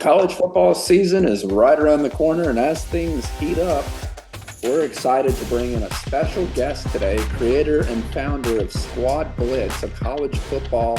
College football season is right around the corner, and as things heat up, we're excited to bring in a special guest today, creator and founder of Squad Blitz, a college football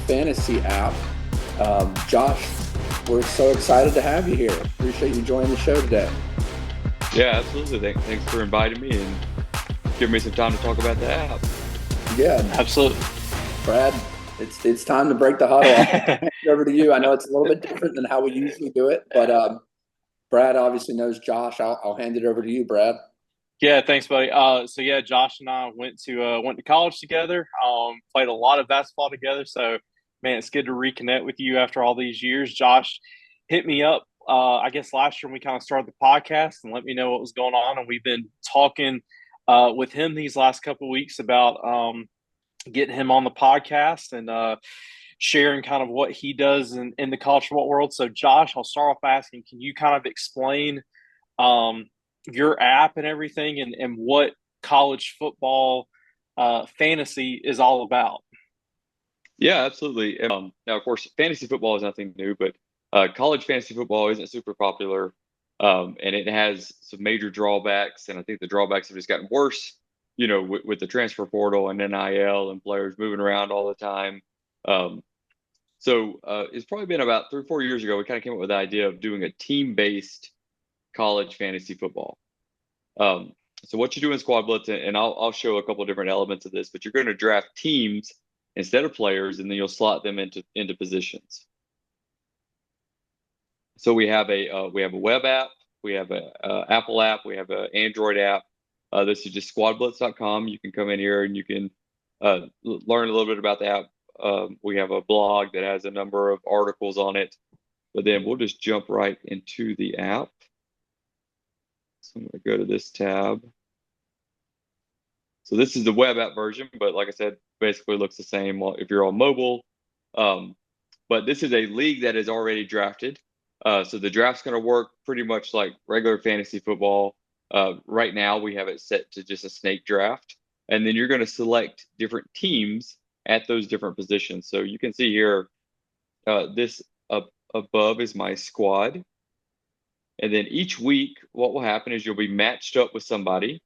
fantasy app. Josh, we're so excited to have you here. Appreciate you joining the show today. Yeah, absolutely. Thanks for inviting me and giving me some time to talk about the app. Yeah, Absolutely. Brad, it's time to break the huddle. I'll hand it over to you. I know it's a little bit different than how we usually do it, but Brad obviously knows Josh. I'll hand it over to you, Brad. Yeah, thanks, buddy. Josh and I went to college together. Played a lot of basketball together. So, man, it's good to reconnect with you after all these years. Josh hit me up. I guess last year when we kind of started the podcast and let me know what was going on, and we've been talking with him these last couple of weeks about getting him on the podcast and sharing kind of what he does in the college football world. So, Josh, I'll start off asking, can you kind of explain your app and everything and what college football fantasy is all about? Yeah, absolutely. Now, of course, fantasy football is nothing new, but college fantasy football isn't super popular, and it has some major drawbacks. And I think the drawbacks have just gotten worse, with the transfer portal and NIL and players moving around all the time. Um, so it's probably been about 3 or 4 years ago, we kind of came up with the idea of doing a team-based college fantasy football. Um, so what you do in Squad Blitz, and I'll show a couple of different elements of this, but you're going to draft teams instead of players, and then you'll slot them into positions. So we have a web app, we have a Apple app, we have an Android app. This is just squadblitz.com. You can come in here and you can learn a little bit about the app. We have a blog that has a number of articles on it, but then we'll just jump right into the app. So I'm going to go to this tab. So this is the web app version, but like I said, basically looks the same if you're on mobile. But this is a league that is already drafted. So the draft's going to work pretty much like regular fantasy football. Right now, we have it set to just a snake draft. And then you're going to select different teams at those different positions. So you can see here, this up above is my squad. And then each week, what will happen is you'll be matched up with somebody.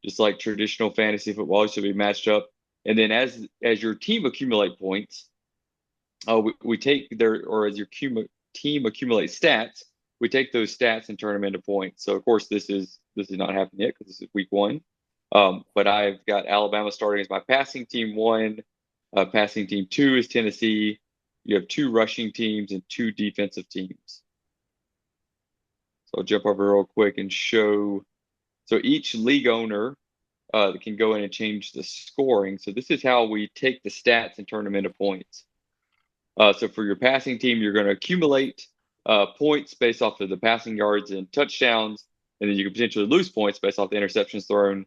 Just like traditional fantasy football, you'll be matched up. And then as your team accumulate points, we take as your team accumulates stats, we take those stats and turn them into points. So of course this is not happening yet because this is week 1. But I've got Alabama starting as my passing team 1. Passing team 2 is Tennessee. You have 2 rushing teams and 2 defensive teams. So I'll jump over real quick and show. So each league owner can go in and change the scoring. So this is how we take the stats and turn them into points. So for your passing team, you're going to accumulate points based off of the passing yards and touchdowns, and then you can potentially lose points based off the interceptions thrown.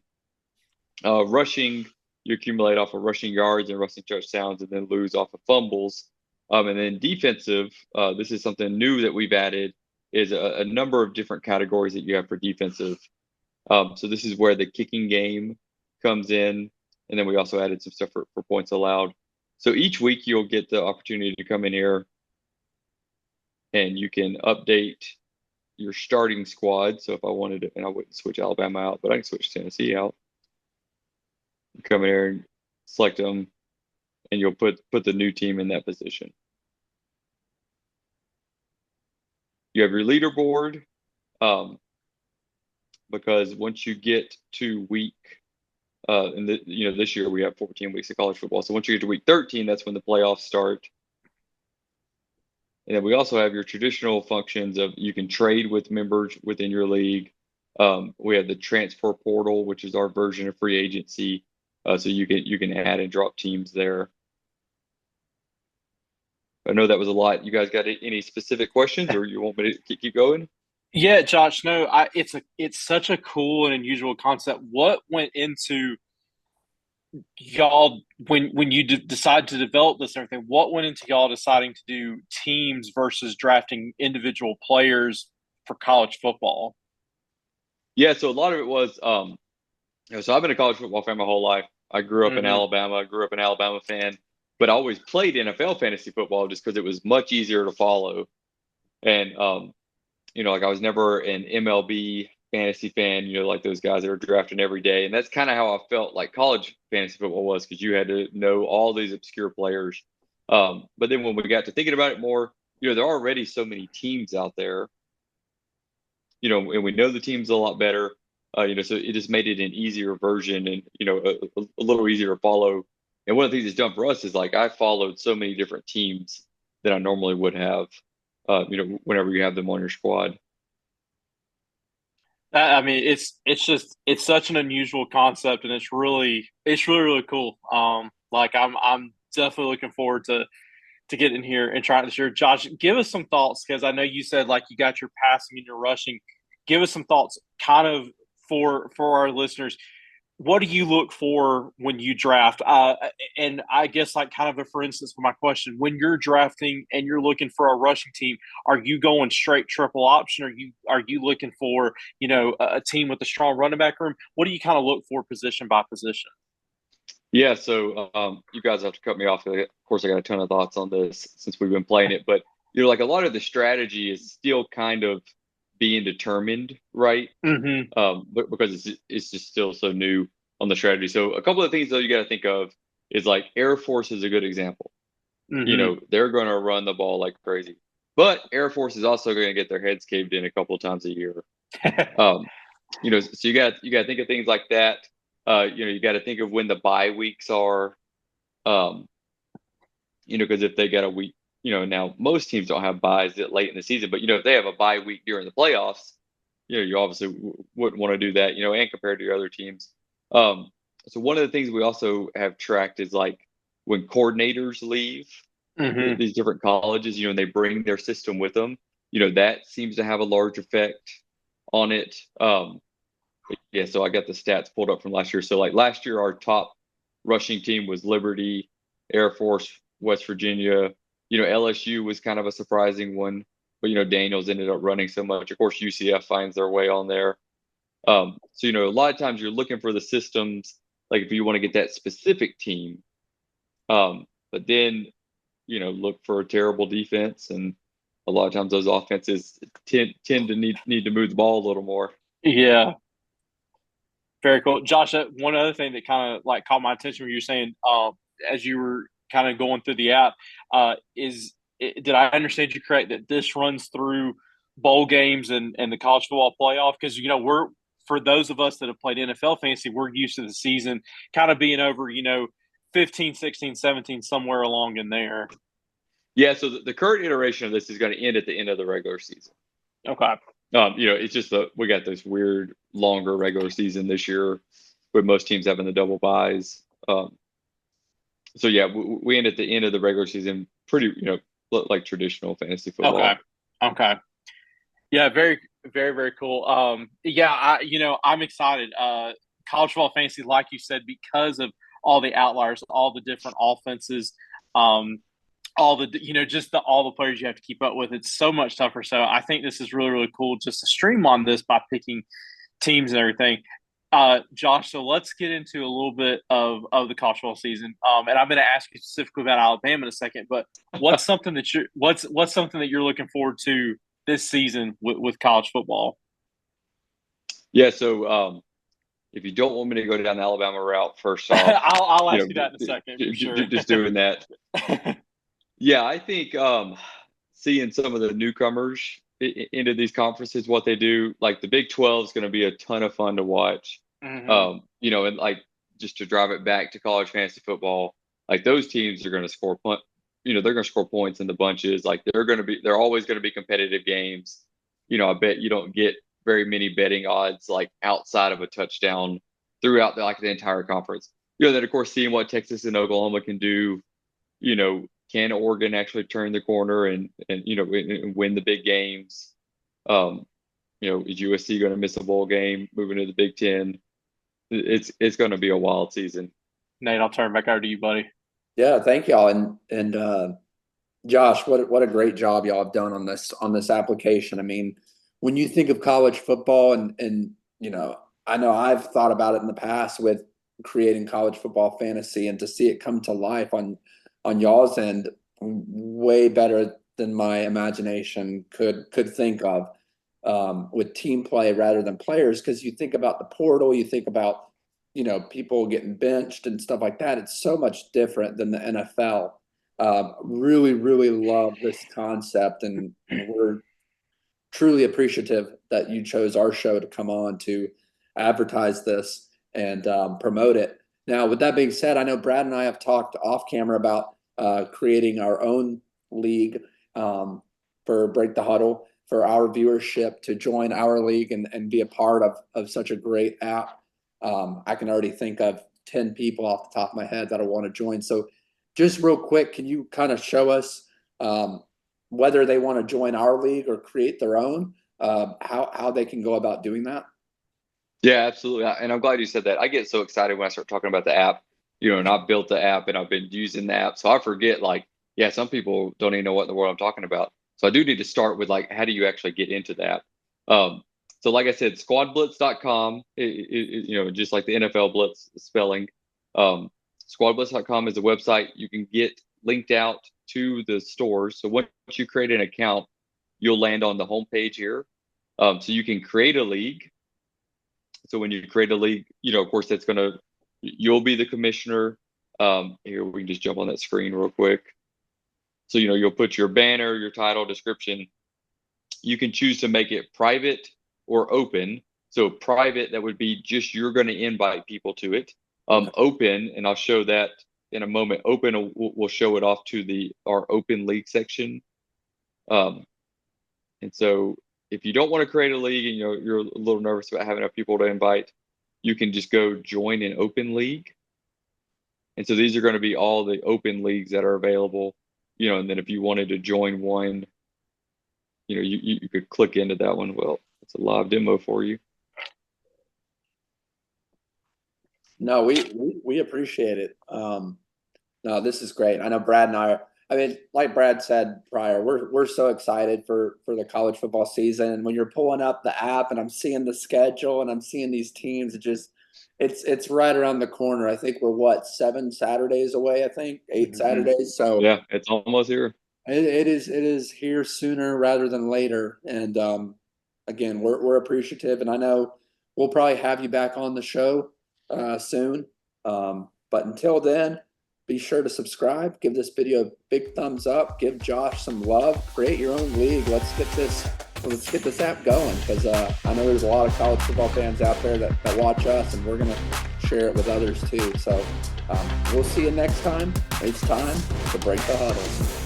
Rushing, you accumulate off of rushing yards and rushing touchdowns, and then lose off of fumbles. And then defensive, this is something new that we've added, is a number of different categories that you have for defensive. So this is where the kicking game comes in, and then we also added some stuff for points allowed. So each week you'll get the opportunity to come in here and you can update your starting squad. So if I wanted to, and I wouldn't switch Alabama out, but I can switch Tennessee out. You come in here and select them, and you'll put the new team in that position. You have your leaderboard, because once you get to week, this year we have 14 weeks of college football. So once you get to week 13, that's when the playoffs start. And then we also have your traditional functions of you can trade with members within your league. We have the transfer portal, which is our version of free agency. So you can add and drop teams there. I know that was a lot. You guys got any specific questions, or you want me to keep going? Yeah, Josh. No, it's such a cool and unusual concept. What went into y'all when you decide to develop this and everything? What went into y'all deciding to do teams versus drafting individual players for college football? Yeah, so a lot of it was, so I've been a college football fan my whole life. I grew up in Alabama. I grew up an Alabama fan, but I always played NFL fantasy football just because it was much easier to follow. And like I was never an MLB fantasy fan, like those guys that are drafting every day. And that's kind of how I felt like college fantasy football was, because you had to know all these obscure players. But then when we got to thinking about it more, there are already so many teams out there, and we know the teams a lot better. So it just made it an easier version, and a little easier to follow. And one of the things it's done for us is like I followed so many different teams that I normally would have, whenever you have them on your squad. I mean, it's such an unusual concept, and it's really cool. Like I'm definitely looking forward to get in here and try this year. Josh, give us some thoughts, because I know you said like you got your passing and your rushing. Give us some thoughts, kind of for our listeners. What do you look for when you draft? And I guess like kind of a for instance for my question, when you're drafting and you're looking for a rushing team, are you going straight triple option? Are you looking for a team with a strong running back room? What do you kind of look for position by position? Yeah, so you guys have to cut me off. Of course, I got a ton of thoughts on this since we've been playing it, but like a lot of the strategy is still kind of being determined, right? Mm-hmm. But because it's just still so new on the strategy. So a couple of things though you got to think of is like Air Force is a good example. Mm-hmm. They're going to run the ball like crazy, but Air Force is also going to get their heads caved in a couple of times a year. Um, so you got to think of things like that. You got to think of when the bye weeks are. Um, because if they got a week, now most teams don't have buys that late in the season, but if they have a bye week during the playoffs, you obviously wouldn't want to do that, and compared to your other teams. Um, so one of the things we also have tracked is like when coordinators leave Mm-hmm. these different colleges, and they bring their system with them, that seems to have a large effect on it. Yeah, so I got the stats pulled up from last year. So like last year, our top rushing team was Liberty, Air Force, West Virginia. LSU was kind of a surprising one, but Daniels ended up running so much. Of course, UCF finds their way on there. So a lot of times you're looking for the systems, like if you want to get that specific team. But then look for a terrible defense, and a lot of times those offenses tend to need to move the ball a little more. Yeah. Very cool, Josh. One other thing that kind of like caught my attention when you were saying, as you were kind of going through the app, did I understand you correct that this runs through bowl games and the college football playoff? Because we're, for those of us that have played NFL fantasy, we're used to the season kind of being over, 15, 16, 17, somewhere along in there. Yeah, so the current iteration of this is going to end at the end of the regular season. Okay. It's just we got this weird longer regular season this year, with most teams having the double buys. So yeah, we end at the end of the regular season, pretty like traditional fantasy football. Okay. Yeah, very, very, very cool. Yeah, I'm excited. College football fantasy, like you said, because of all the outliers, all the different offenses, um, all the just all the players you have to keep up with. It's so much tougher. So I think this is really, really cool just to streamline this by picking teams and everything. Josh, so let's get into a little bit of the college football season. And I'm going to ask you specifically about Alabama in a second. But what's something that you're looking forward to this season with college football? Yeah, so if you don't want me to go down the Alabama route, first off, I'll ask you that in a second for sure. Just doing that. Yeah, I think seeing some of the newcomers into these conferences, what they do, like the Big 12 is going to be a ton of fun to watch. Mm-hmm. And like just to drive it back to college fantasy football, like those teams are going to score they're going to score points in the bunches. Like they're always going to be competitive games. I bet you don't get very many betting odds like outside of a touchdown throughout the entire conference. Then of course seeing what Texas and Oklahoma can do. Can Oregon actually turn the corner and win the big games? Is USC going to miss a bowl game moving to the Big Ten? It's going to be a wild season. Nate, I'll turn back over to you, buddy. Yeah, thank y'all. And Josh, what a great job y'all have done on this application. I mean, when you think of college football and I know I've thought about it in the past with creating college football fantasy, and to see it come to life on y'all's end, way better than my imagination could think of, with team play rather than players. Because you think about the portal, you think about, you know, people getting benched and stuff like that. It's so much different than the NFL. Really, really love this concept, and we're truly appreciative that you chose our show to come on to advertise this and promote it. Now, with that being said, I know Brad and I have talked off camera about creating our own league for Break the Huddle, for our viewership to join our league and be a part of such a great app. I can already think of 10 people off the top of my head that I want to join. So just real quick, can you kind of show us whether they want to join our league or create their own, how they can go about doing that? Yeah, absolutely. And I'm glad you said that. I get so excited when I start talking about the app, you know, and I've built the app and I've been using the app. So I forget, like, yeah, some people don't even know what in the world I'm talking about. So I do need to start with, like, how do you actually get into the app? So like I said, squadblitz.com, you know, just like the NFL Blitz spelling, squadblitz.com is a website. You can get linked out to the stores. So once you create an account, you'll land on the homepage here. So you can create a league. So when you create a league, you know, of course, you'll be the commissioner. Here, we can just jump on that screen real quick. So, you know, you'll put your banner, your title, description. You can choose to make it private or open. So private, that would be just you're going to invite people to it. Open, and I'll show that in a moment. Open, we'll show it off to our open league section. And so if you don't want to create a league and you're a little nervous about having enough people to invite, you can just go join an open league. And so these are going to be all the open leagues that are available, you know, and then if you wanted to join one, you know, you could click into that one. Well, it's a live demo for you. No, we appreciate it. No, this is great. I know Brad and I mean, like Brad said prior, we're so excited for the college football season. And when you're pulling up the app and I'm seeing the schedule and I'm seeing these teams, it's right around the corner. I think we're 7 Saturdays away, I think 8 Saturdays. So yeah, it's almost here. It is here sooner rather than later. And again, we're appreciative, and I know we'll probably have you back on the show soon. But until then, be sure to subscribe, give this video a big thumbs up, give Josh some love, create your own league. Let's get this app going, because I know there's a lot of college football fans out there that watch us, and we're gonna share it with others too. So we'll see you next time. It's time to break the huddles.